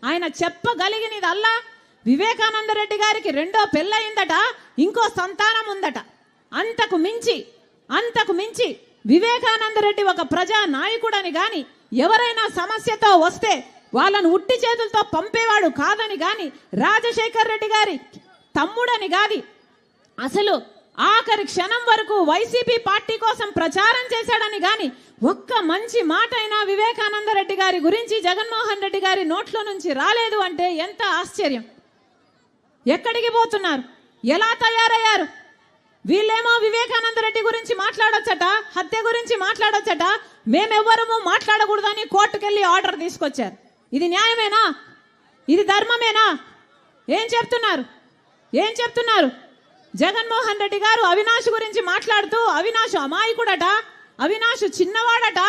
ఆయన చెప్పగలిగినదల్లా వివేకానంద రెడ్డి గారికి రెండో పెళ్ళయిందట, ఇంకో సంతానం ఉందట. అంతకు మించి వివేకానంద రెడ్డి ఒక ప్రజా నాయకుడని గాని, ఎవరైనా సమస్యతో వస్తే వాళ్ళను ఉట్టి చేతులతో పంపేవాడు కాదని గాని, రాజశేఖర్ రెడ్డి గారి తమ్ముడని గాని, అసలు ఆఖరి క్షణం వరకు వైసీపీ పార్టీ కోసం ప్రచారం చేశాడని గాని ఒక్క మంచి మాట అయినా వివేకానంద రెడ్డి గారి గురించి జగన్మోహన్ రెడ్డి గారి నోట్లో నుంచి రాలేదు అంటే ఎంత ఆశ్చర్యం. ఎక్కడికి పోతున్నారు? ఎలా తయారయ్యారు? వీళ్ళేమో వివేకానంద రెడ్డి గురించి మాట్లాడొచ్చట, హత్య గురించి మాట్లాడొచ్చట, మేమెవ్వరము మాట్లాడకూడదని కోర్టుకెళ్ళి ఆర్డర్ తీసుకొచ్చారు. ఇది న్యాయమేనా? ఇది ధర్మమేనా? ఏం చెప్తున్నారు? జగన్మోహన్ రెడ్డి గారు అవినాష్ గురించి మాట్లాడుతూ అవినాష్ అమాయకుడట, అవినాష్ చిన్నవాడట,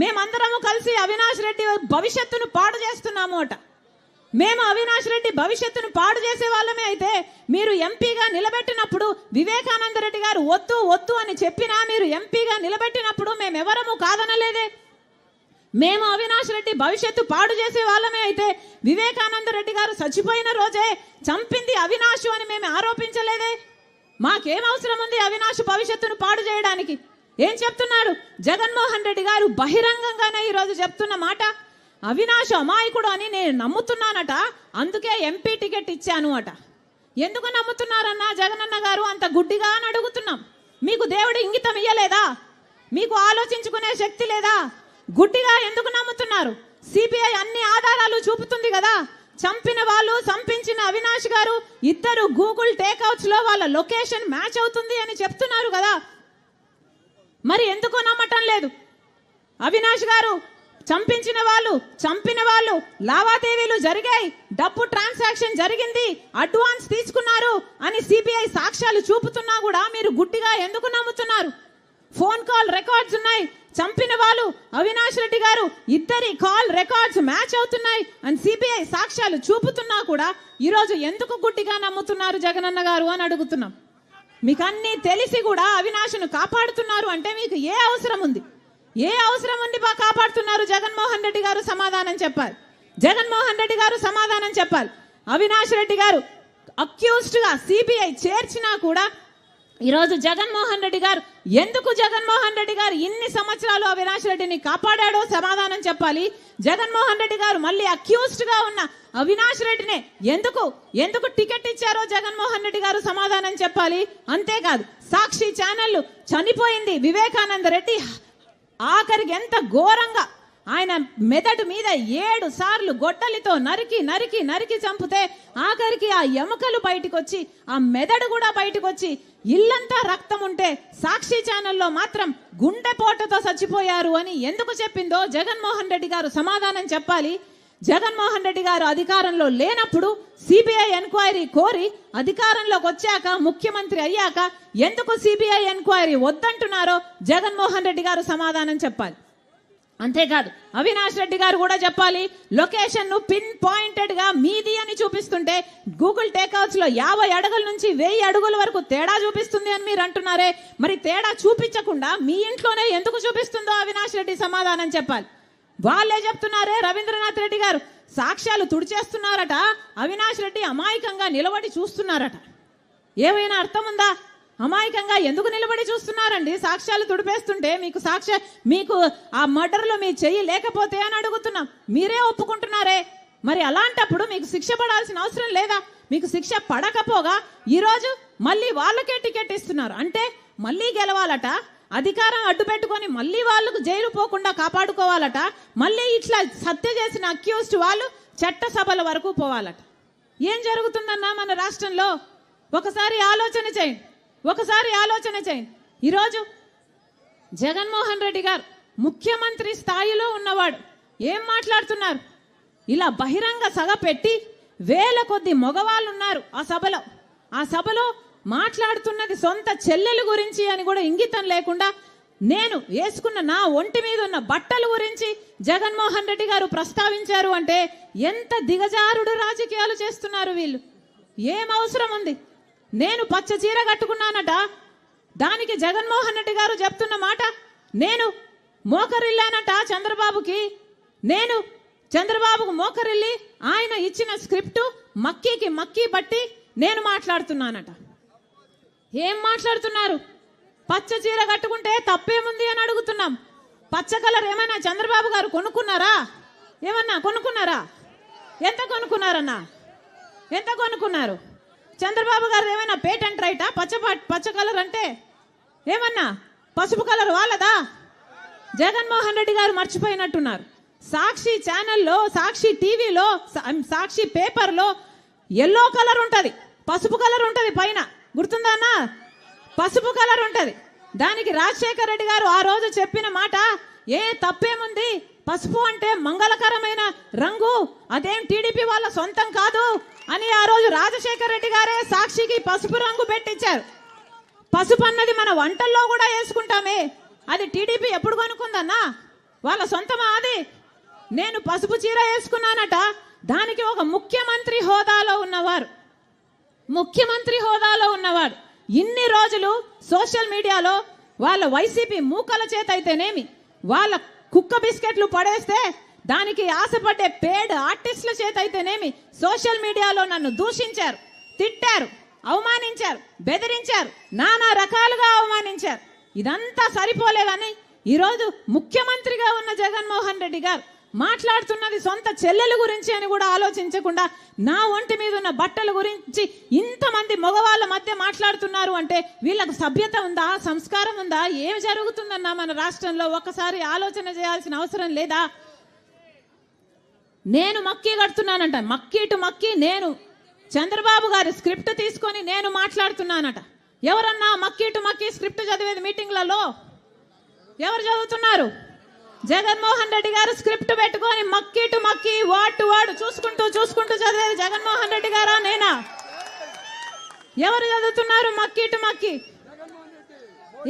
మేమందరము కలిసి అవినాష్ రెడ్డి భవిష్యత్తును పాడు చేస్తున్నాము అట. మేము అవినాష్ రెడ్డి భవిష్యత్తును పాడు చేసే వాళ్ళమే అయితే మీరు ఎంపీగా నిలబెట్టినప్పుడు వివేకానంద రెడ్డి గారు వద్దు అని చెప్పినా మీరు ఎంపీగా నిలబెట్టినప్పుడు మేమెవరము కాదనలేదే. మేము అవినాష్ రెడ్డి భవిష్యత్తు పాడు చేసే వాళ్ళమే అయితే వివేకానంద రెడ్డి గారు చచ్చిపోయిన రోజే చంపింది అవినాష్ అని మేము ఆరోపించలేదే. మాకేం అవసరం ఉంది అవినాష్ భవిష్యత్తును పాడు చేయడానికి? ఏం చెప్తున్నాడు జగన్మోహన్ రెడ్డి గారు? బహిరంగంగానే ఈరోజు చెప్తున్న మాట, అవినాష్ అమాయకుడు అని నేను నమ్ముతున్నానట, అందుకే ఎంపీ టికెట్ ఇచ్చాను అట. ఎందుకు నమ్ముతున్నారన్నా జగనన్న గారు అంత గుడ్డిగా అని అడుగుతున్నాం. మీకు దేవుడు ఇంగితం ఇయ్యలేదా? మీకు ఆలోచించుకునే శక్తి లేదా? గుడ్డిగా ఎందుకు నమ్ముతున్నారు? సిబిఐ అన్ని ఆధారాలు చూపుతుంది కదా. చంపిన వాళ్ళు, చంపించిన అవినాష్ గారు ఇద్దరు గూగుల్ టేక్అవుట్స్ లో వాళ్ళ లొకేషన్ మ్యాచ్ అవుతుంది అని చెప్తున్నారు కదా. మరి ఎందుకు నమ్మటం లేదు? అవినాష్ గారు చంపిన వాళ్ళు లావాదేవీలు జరిగాయి, డబ్బు ట్రాన్సాక్షన్ జరిగింది, అడ్వాన్స్ తీసుకున్నారు అని సిబిఐ సాక్ష్యాలు చూపుతున్నా కూడా మీరు గుడ్డిగా ఎందుకు నమ్ముతున్నారు? ఫోన్ కాల్ రికార్డ్స్ ఉన్నాయి, చంపిన వాళ్ళు అవినాష్ రెడ్డి గారు ఇద్దరి కాల్ రికార్డ్స్ మ్యాచ్ అవుతున్నాయి అని సిబిఐ సాక్ష్యాలు చూపుతున్నా కూడా ఈరోజు ఎందుకు గుడ్డిగా నమ్ముతున్నారు జగనన్న గారు అని అడుగుతున్నాం. మీకు అన్నీ తెలిసి కూడా అవినాష్ను కాపాడుతున్నారు అంటే మీకు ఏ అవసరం ఉంది బా కాపాడుతున్నారు? జగన్మోహన్ రెడ్డి గారు సమాధానం చెప్పాలి. అవినాష్ రెడ్డి గారు అక్యూజ్డ్ గా సిబిఐ చేర్చినా కూడా ఈరోజు జగన్మోహన్ రెడ్డి గారు ఇన్ని సంవత్సరాలు అవినాష్ రెడ్డిని కాపాడాడో సమాధానం చెప్పాలి. జగన్మోహన్ రెడ్డి గారు మళ్ళీ అక్యూజ్డ్ గా ఉన్న అవినాష్ రెడ్డినే ఎందుకు టికెట్ ఇచ్చారో జగన్మోహన్ రెడ్డి గారు సమాధానం చెప్పాలి. అంతేకాదు సాక్షి ఛానల్ చనిపోయింది వివేకానంద రెడ్డి ఆఖరికి ఎంత ఘోరంగా ఆయన మెదడు మీద 7 సార్లు గొడ్డలితో నరికి చంపితే ఆఖరికి ఆ ఎముకలు బయటకు వచ్చి ఆ మెదడు కూడా బయటకు వచ్చి ఇల్లంతా రక్తం ఉంటే సాక్షి ఛానల్లో మాత్రం గుండెపోటుతో చచ్చిపోయారు అని ఎందుకు చెప్పిందో జగన్మోహన్ రెడ్డి గారు సమాధానం చెప్పాలి. జగన్మోహన్ రెడ్డి గారు అధికారంలో లేనప్పుడు సిబిఐ ఎంక్వైరీ కోరి అధికారంలోకి వచ్చాక ముఖ్యమంత్రి అయ్యాక ఎందుకు సిబిఐ ఎంక్వైరీ వద్దంటున్నారో జగన్మోహన్ రెడ్డి గారు సమాధానం చెప్పాలి. అంతేకాదు అవినాష్ రెడ్డి గారు కూడా చెప్పాలి. లొకేషన్ ను పిన్ పాయింటెడ్ గా మీది అని చూపిస్తుంటే గూగుల్ టేక్అవుట్స్ లో 50 అడుగుల నుంచి 1000 అడుగుల వరకు తేడా చూపిస్తుంది అని మీరు అంటున్నారే. మరి తేడా చూపించకుండా మీ ఇంట్లోనే ఎందుకు చూపిస్తుందో అవినాష్ రెడ్డి సమాధానం చెప్పాలి. వాళ్ళే చెప్తున్నారే, రవీంద్రనాథ్ రెడ్డి గారు సాక్ష్యాలు తుడిచేస్తున్నారట, అవినాష్ రెడ్డి అమాయకంగా నిలబడి చూస్తున్నారట. ఏమైనా అర్థం ఉందా? అమాయకంగా ఎందుకు నిలబడి చూస్తున్నారండి? సాక్ష్యాలు తుడిపేస్తుంటే మీకు ఆ మర్డర్లో మీ చెయ్యి లేకపోతే అని అడుగుతున్నాం. మీరే ఒప్పుకుంటున్నారే. మరి అలాంటప్పుడు మీకు శిక్ష పడాల్సిన అవసరం లేదా? మీకు శిక్ష పడకపోగా ఈరోజు మళ్ళీ వాళ్ళకే టికెట్ ఇస్తున్నారు అంటే మళ్ళీ గెలవాలట, అధికారం అడ్డు పెట్టుకొని మళ్ళీ వాళ్ళకు జైలు పోకుండా కాపాడుకోవాలట, మళ్ళీ ఇట్లా హత్య చేసిన అక్యూజ్డ్ వాళ్ళు చట్టసభల వరకు పోవాలట. ఏం జరుగుతుందన్నా మన రాష్ట్రంలో? ఒకసారి ఆలోచన చేయండి. ఈరోజు జగన్మోహన్ రెడ్డి గారు ముఖ్యమంత్రి స్థాయిలో ఉన్నవాడు ఏం మాట్లాడుతున్నారు? ఇలా బహిరంగ సభ పెట్టి 1000 కొద్ది మగవాళ్ళు ఉన్నారు ఆ సభలో మాట్లాడుతున్నది సొంత చెల్లెలు గురించి అని కూడా ఇంగితం లేకుండా నేను వేసుకున్న నా ఒంటి మీద ఉన్న బట్టల గురించి జగన్మోహన్ రెడ్డి గారు ప్రస్తావించారు అంటే ఎంత దిగజారుడు రాజకీయాలు చేస్తున్నారు వీళ్ళు. ఏం అవసరం ఉంది? నేను పచ్చ చీర కట్టుకున్నానట, దానికి జగన్మోహన్ రెడ్డి గారు చెప్తున్న మాట, నేను మోకరిల్లానట చంద్రబాబుకి, నేను చంద్రబాబుకు మోకరిల్లి ఆయన ఇచ్చిన స్క్రిప్టు మక్కీ బట్టి నేను మాట్లాడుతున్నానట. ఏం మాట్లాడుతున్నారు? పచ్చ చీర కట్టుకుంటే తప్పేముంది అని అడుగుతున్నాం. పచ్చ కలర్ ఏమైనా చంద్రబాబు గారు కొనుక్కున్నారా? ఏమన్నా కొనుక్కున్నారా? ఎంత కొనుక్కున్నారన్నా? ఎంత కొనుక్కున్నారు? చంద్రబాబు గారు ఏమైనా పేటెంట్ రైటా? పచ్చ కలర్ అంటే ఏమన్నా పసుపు కలర్ వాళ్ళదా? జగన్మోహన్ రెడ్డి గారు మర్చిపోయినట్టున్నారు. సాక్షి ఛానల్లో, సాక్షి టీవీలో, సాక్షి పేపర్లో ఎల్లో కలర్ ఉంటుంది, పసుపు కలర్ ఉంటుంది, పైన గుర్తుందా అన్న? పసుపు కలర్ ఉంటుంది. దానికి రాజశేఖర రెడ్డి గారు ఆ రోజు చెప్పిన మాట, ఏ తప్పేముంది, పసుపు అంటే మంగళకరమైన రంగు, అదేం టీడీపీ వాళ్ళ సొంతం కాదు అని ఆ రోజు రాజశేఖర రెడ్డి గారే సాక్షికి పసుపు రంగు పెట్టించారు. పసుపు అన్నది మన వంటల్లో కూడా వేసుకుంటామే, అది టీడీపీ ఎప్పుడు కొనుక్కుందన్నా? వాళ్ళ సొంతమా అది? నేను పసుపు చీర వేసుకున్నానట. దానికి ఒక ముఖ్యమంత్రి హోదాలో ఉన్నవాడు ఇన్ని రోజులు సోషల్ మీడియాలో వాళ్ళ వైసీపీ మూకల చేత అయితేనేమి, వాళ్ళ కుక్క బిస్కెట్లు పడేస్తే దానికి ఆశపడ్డే పేడ్ ఆర్టిస్టుల చేత అయితేనేమి సోషల్ మీడియాలో నన్ను దూషించారు, తిట్టారు, అవమానించారు, బెదిరించారు, నానా రకాలుగా అవమానించారు. ఇదంతా సరిపోలేదని ఈరోజు ముఖ్యమంత్రిగా ఉన్న జగన్మోహన్ రెడ్డి గారు మాట్లాడుతున్నది సొంత చెల్లెల గురించి అని కూడా ఆలోచించకుండా నా ఒంటి మీద ఉన్న బట్టల గురించి ఇంతమంది మగవాళ్ళ మధ్య మాట్లాడుతున్నారు అంటే వీళ్ళకు సభ్యత ఉందా? సంస్కారం ఉందా? ఏం జరుగుతుందన్నా మన రాష్ట్రంలో? ఒక్కసారి ఆలోచన చేయాల్సిన అవసరం లేదా? నేను మక్కీ కడుతున్నానంట, మక్కీ నేను చంద్రబాబు గారి స్క్రిప్ట్ తీసుకొని నేను మాట్లాడుతున్నానట. ఎవరన్నా మక్కీ స్క్రిప్ట్ చదివేది మీటింగ్లలో? ఎవరు చదువుతున్నారు? జగన్మోహన్ రెడ్డి గారు స్క్రిప్ట్ పెట్టుకొని మక్కీ వాటు చూసుకుంటూ చదివేది జగన్మోహన్ రెడ్డి గారా నేనా? ఎవరు చదువుతున్నారు మక్కీ?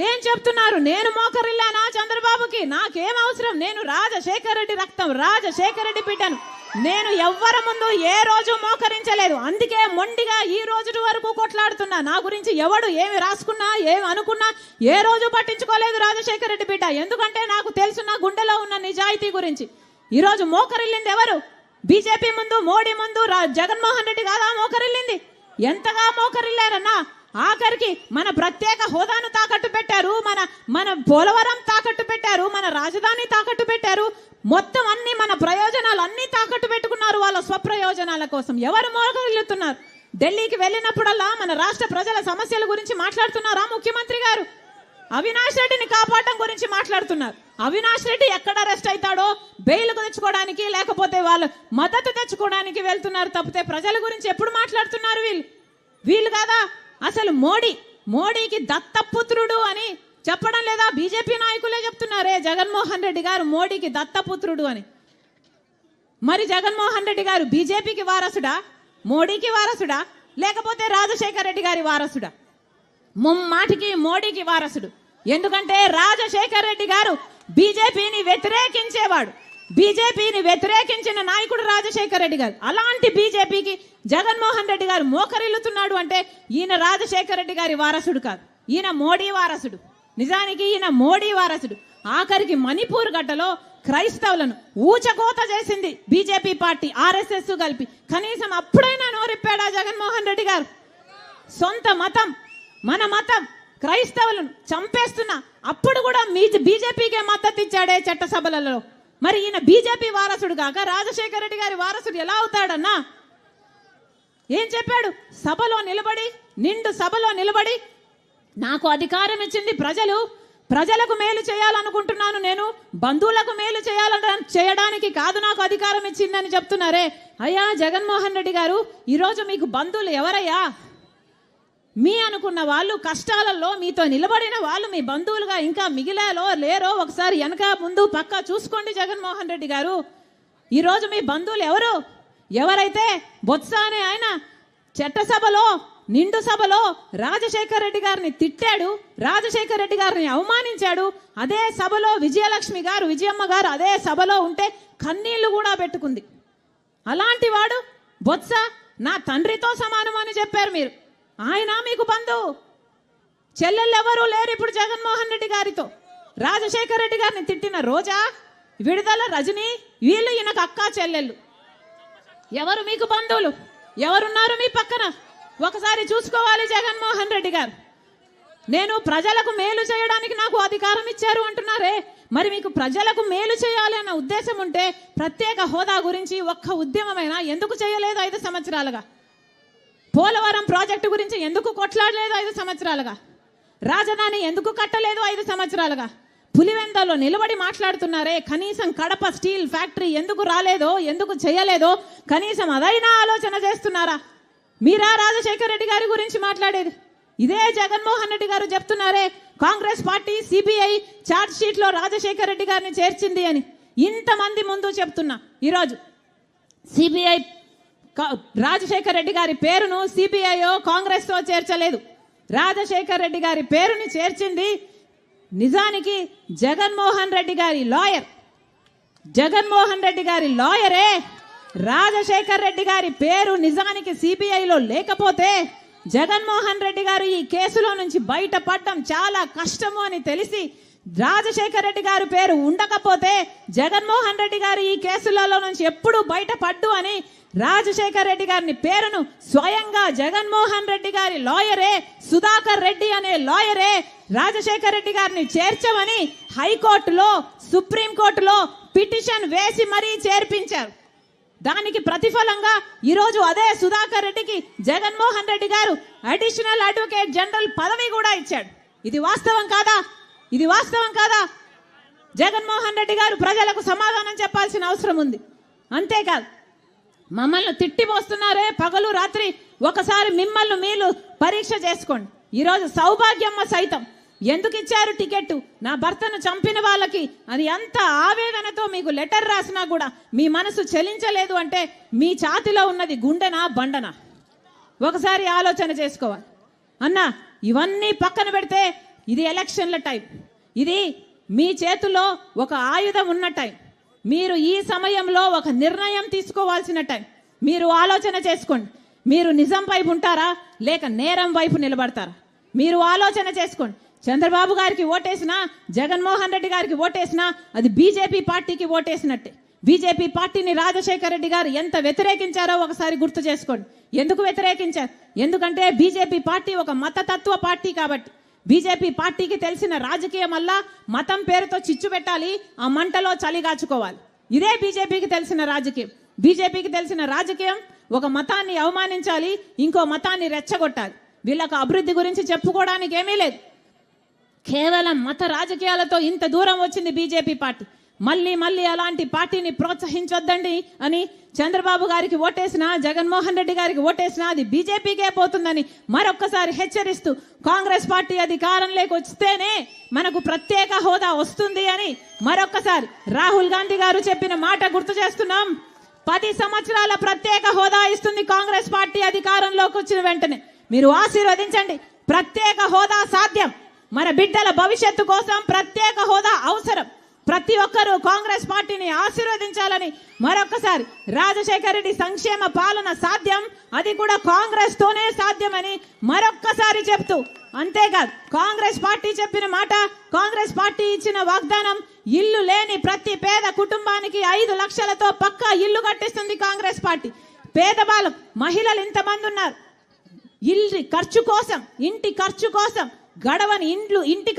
ఏం చెప్తున్నారు? నేను మోకరిల్లానా చంద్రబాబుకి? నాకేం అవసరం? నేను రాజశేఖర రెడ్డి రక్తం, రాజశేఖర రెడ్డి బిడ్డను. నేను ఎవ్వరి ముందు ఏ రోజు మోకరించలేదు. అందుకే మొండిగా ఈ రోజు వరకు కొట్లాడుతున్నా. నా గురించి ఎవడు ఏమి రాసుకున్నా, ఏమి అనుకున్నా ఏ రోజు పట్టించుకోలేదు రాజశేఖర రెడ్డి బిడ్డ. ఎందుకంటే నాకు తెలుసు నా గుండెలో ఉన్న నిజాయితీ గురించి. ఈ రోజు మోకరిల్లింది ఎవరు? బీజేపీ ముందు, మోడీ ముందు జగన్మోహన్ రెడ్డి కాదా మోకరిల్లింది? ఎంతగా మోకరిల్లారన్నా? ఆఖరికి మన ప్రత్యేక హోదాను తాకట్టు పెట్టారు, మన పోలవరం తాకట్టు పెట్టారు, మన రాజధాని తాకట్టు పెట్టారు, మొత్తం అన్ని మన ప్రయోజనాలు అన్ని తాకట్టు పెట్టుకున్నారు వాళ్ళ స్వప్రయోజనాల కోసం. ఎవరు మోకరిల్లుతున్నారు? ఢిల్లీకి వెళ్ళినప్పుడల్లా మన రాష్ట్ర ప్రజల సమస్యల గురించి మాట్లాడుతున్నారా ముఖ్యమంత్రి గారు? అవినాష్ రెడ్డిని కాపాడడం గురించి మాట్లాడుతున్నారు. అవినాష్ రెడ్డి ఎక్కడ అరెస్ట్ అవుతాడో బెయిల్కు తెచ్చుకోవడానికి, లేకపోతే వాళ్ళు మద్దతు తెచ్చుకోవడానికి వెళ్తున్నారు తప్పితే ప్రజల గురించి ఎప్పుడు మాట్లాడుతున్నారు వీళ్ళు కాదా? అసలు మోడీకి దత్తపుత్రుడు అని చెప్పడం లేదా? బీజేపీ నాయకులే చెప్తున్నారే జగన్మోహన్ రెడ్డి గారు మోడీకి దత్తపుత్రుడు అని. మరి జగన్మోహన్ రెడ్డి గారు బీజేపీకి వారసుడా, మోడీకి వారసుడా, లేకపోతే రాజశేఖర రెడ్డి గారి వారసుడా? ముమ్మాటికి మోడీకి వారసుడు. ఎందుకంటే రాజశేఖర రెడ్డి గారు బీజేపీని వ్యతిరేకించేవాడు. బీజేపీని వ్యతిరేకించిన నాయకుడు రాజశేఖర రెడ్డి గారు. అలాంటి బీజేపీకి జగన్మోహన్ రెడ్డి గారు మోకరిల్లుతున్నాడు అంటే ఈయన రాజశేఖర రెడ్డి గారి వారసుడు కాదు, ఈయన మోడీ వారసుడు. నిజానికి ఈయన మోడీ వారసుడు. ఆఖరికి మణిపూర్ గడ్డలో క్రైస్తవులను ఊచకోత చేసింది బీజేపీ పార్టీ, ఆర్ఎస్ఎస్ కలిపి. కనీసం అప్పుడైనా నోరిప్పాడా జగన్మోహన్ రెడ్డి గారు? సొంత మతం, మన మతం క్రైస్తవులను చంపేస్తున్నా అప్పుడు కూడా బీజేపీకే మద్దతు ఇచ్చాడే చట్టసభలలో. మరి ఈయన బీజేపీ వారసుడు కాక రాజశేఖర రెడ్డి గారి వారసుడు ఎలా అవుతాడన్నా? ఏం చెప్పాడు? నిండు సభలో నిలబడి నాకు అధికారం ఇచ్చింది ప్రజలకు మేలు చేయాలనుకుంటున్నాను, నేను బంధువులకు మేలు చేయడానికి కాదు నాకు అధికారం ఇచ్చిందని చెప్తున్నారే. అయ్యా జగన్మోహన్ రెడ్డి గారు, ఈరోజు మీకు బంధువులు ఎవరయ్యా? మీ అనుకున్న వాళ్ళు, కష్టాలలో మీతో నిలబడిన వాళ్ళు మీ బంధువులుగా ఇంకా మిగిలాలో లేరో ఒకసారి వెనక ముందు పక్క చూసుకోండి జగన్మోహన్ రెడ్డి గారు. ఈరోజు మీ బంధువులు ఎవరైతే బొత్స అనే ఆయన చట్టసభలో, నిండు సభలో రాజశేఖర రెడ్డి గారిని తిట్టాడు, రాజశేఖర రెడ్డి గారిని అవమానించాడు. అదే సభలో విజయమ్మ గారు అదే సభలో ఉంటే కన్నీళ్లు కూడా పెట్టుకుంది. అలాంటి వాడు బొత్స నా తండ్రితో సమానం అని చెప్పారు మీరు. ఆయన మీకు బంధువు. చెల్లెళ్ళు ఎవరూ లేరు ఇప్పుడు జగన్మోహన్ రెడ్డి గారితో. రాజశేఖర రెడ్డి గారిని తిట్టిన రోజా విడుదల రజని, వీళ్ళు ఈయనకు అక్కా చెల్లెళ్ళు. ఎవరు మీకు బంధువులు? ఎవరున్నారు మీ పక్కన? ఒకసారి చూసుకోవాలి జగన్మోహన్ రెడ్డి గారు. నేను ప్రజలకు మేలు చేయడానికి నాకు అధికారం ఇచ్చారు అంటున్నారే, మరి మీకు ప్రజలకు మేలు చేయాలి అన్న ఉద్దేశం ఉంటే ప్రత్యేక హోదా గురించి ఒక్క ఉద్యమమైనా ఎందుకు చేయలేదు 5 సంవత్సరాలుగా? పోలవరం ప్రాజెక్టు గురించి ఎందుకు కొట్లాడలేదు 5 సంవత్సరాలుగా? రాజధాని ఎందుకు కట్టలేదు 5 సంవత్సరాలుగా? పులివెందలో నిలబడి మాట్లాడుతున్నారే, కనీసం కడప స్టీల్ ఫ్యాక్టరీ ఎందుకు రాలేదో, ఎందుకు చేయలేదో కనీసం అదైనా ఆలోచన చేస్తున్నారా? మీరా రాజశేఖర రెడ్డి గారి గురించి మాట్లాడేది? ఇదే జగన్మోహన్ రెడ్డి గారు చెప్తున్నారే, Congress party CBI charge sheet లో రాజశేఖర రెడ్డి గారిని చేర్చింది అని. ఇంతమంది ముందు చెప్తున్నా, ఈరోజు సిబిఐ రాజశేఖర రెడ్డి గారి పేరును సిబిఐయో కాంగ్రెస్ తో చేర్చలేదు. రాజశేఖర రెడ్డి గారి పేరుని చేర్చింది నిజానికి జగన్మోహన్ రెడ్డి గారి లాయర్. జగన్మోహన్ రెడ్డి గారి లాయరే. రాజశేఖర రెడ్డి గారి పేరు నిజానికి సిబిఐలో లేకపోతే జగన్మోహన్ రెడ్డి గారు ఈ కేసులో నుంచి బయటపడడం చాలా కష్టము అని తెలిసి, రాజశేఖర రెడ్డి గారి పేరు ఉండకపోతే జగన్మోహన్ రెడ్డి గారు ఈ కేసులలో నుంచి ఎప్పుడు బయటపడ్డు అని రాజశేఖర రెడ్డి గారిని పేరును స్వయంగా జగన్మోహన్ రెడ్డి గారి లాయరే, సుధాకర్ రెడ్డి అనే లాయరే రాజశేఖర రెడ్డి గారిని చేర్చమని హైకోర్టులో, సుప్రీంకోర్టులో పిటిషన్ వేసి మరీ చేర్పించారు. దానికి ప్రతిఫలంగా ఈరోజు అదే సుధాకర్ రెడ్డికి జగన్మోహన్ రెడ్డి గారు అడిషనల్ అడ్వకేట్ జనరల్ పదవి కూడా ఇచ్చాడు. ఇది వాస్తవం కాదా? ఇది వాస్తవం కాదా? జగన్మోహన్ రెడ్డి గారు ప్రజలకు సమాధానం చెప్పాల్సిన అవసరం ఉంది. అంతేకాదు, మమ్మల్ని తిట్టిపోస్తున్నారే పగలు రాత్రి, ఒకసారి మిమ్మల్ని మీరు పరీక్ష చేసుకోండి. ఈరోజు సౌభాగ్యమ్మ సైతం ఎందుకు ఇచ్చారు టికెట్ నా భర్తను చంపిన వాళ్ళకి అని అంత ఆవేదనతో మీకు లెటర్ రాసినా కూడా మీ మనసు చెలించలేదు అంటే మీ ఛాతిలో ఉన్నది గుండెనా బండనా? ఒకసారి ఆలోచన చేసుకోవాలి అన్నా. ఇవన్నీ పక్కన పెడితే ఇది ఎలక్షన్ల టైం. ఇది మీ చేతిలో ఒక ఆయుధం ఉన్న టైం. మీరు ఈ సమయంలో ఒక నిర్ణయం తీసుకోవాల్సిన టైం. మీరు ఆలోచన చేసుకోండి. మీరు నిజం వైపు ఉంటారా లేక నేరం వైపు నిలబడతారా? మీరు ఆలోచన చేసుకోండి. చంద్రబాబు గారికి ఓటేసినా, జగన్మోహన్ రెడ్డి గారికి ఓటేసినా అది బీజేపీ పార్టీకి ఓటేసినట్టే. బీజేపీ పార్టీని రాజశేఖర రెడ్డి గారు ఎంత వ్యతిరేకించారో ఒకసారి గుర్తు చేసుకోండి. ఎందుకు వ్యతిరేకించారు? ఎందుకంటే బీజేపీ పార్టీ ఒక మతతత్వ పార్టీ కాబట్టి. బీజేపీ పార్టీకి తెలిసిన రాజకీయం వల్ల మతం పేరుతో చిచ్చు పెట్టాలి, ఆ మంటలో చలిగాచుకోవాలి. ఇదే బీజేపీకి తెలిసిన రాజకీయం. బీజేపీకి తెలిసిన రాజకీయం ఒక మతాన్ని అవమానించాలి, ఇంకో మతాన్ని రెచ్చగొట్టాలి. వీళ్ళకు అభివృద్ధి గురించి చెప్పుకోవడానికి ఏమీ లేదు. కేవలం మత రాజకీయాలతో ఇంత దూరం వచ్చింది బీజేపీ పార్టీ. మళ్ళీ మళ్ళీ అలాంటి పార్టీని ప్రోత్సహించొద్దండి అని చంద్రబాబు గారికి ఓటేసినా, జగన్మోహన్ రెడ్డి గారికి ఓటేసినా అది బీజేపీకే పోతుందని మరొక్కసారి హెచ్చరిస్తూ, కాంగ్రెస్ పార్టీ అధికారంలోకి వస్తేనే మనకు ప్రత్యేక హోదా వస్తుంది అని మరొక్కసారి రాహుల్ గాంధీ గారు చెప్పిన మాట గుర్తు చేస్తున్నాం. 10 సంవత్సరాల ప్రత్యేక హోదా ఇస్తుంది కాంగ్రెస్ పార్టీ అధికారంలోకి వచ్చిన వెంటనే. మీరు ఆశీర్వదించండి. ప్రత్యేక హోదా సాధ్యం. మన బిడ్డల భవిష్యత్తు కోసం ప్రత్యేక హోదా అవసరం. ప్రతి ఒక్కరూ కాంగ్రెస్ పార్టీని ఆశీర్వదించాలని మరొకసారి, రాజశేఖర రెడ్డి సంక్షేమ పాలన సాధ్యం, అది కూడా కాంగ్రెస్ తోనే సాధ్యమని మరొక్కసారి చెప్తూ, అంతేకాదు కాంగ్రెస్ పార్టీ చెప్పిన మాట, కాంగ్రెస్ పార్టీ ఇచ్చిన వాగ్దానం, ఇల్లు లేని ప్రతి పేద కుటుంబానికి 5 లక్షలతో పక్కా ఇల్లు కట్టిస్తుంది కాంగ్రెస్ పార్టీ. పేదవాళ్ళు, మహిళలు ఇంతమంది ఉన్నారు, ఇంటి ఖర్చు కోసం గడవని ఇంటి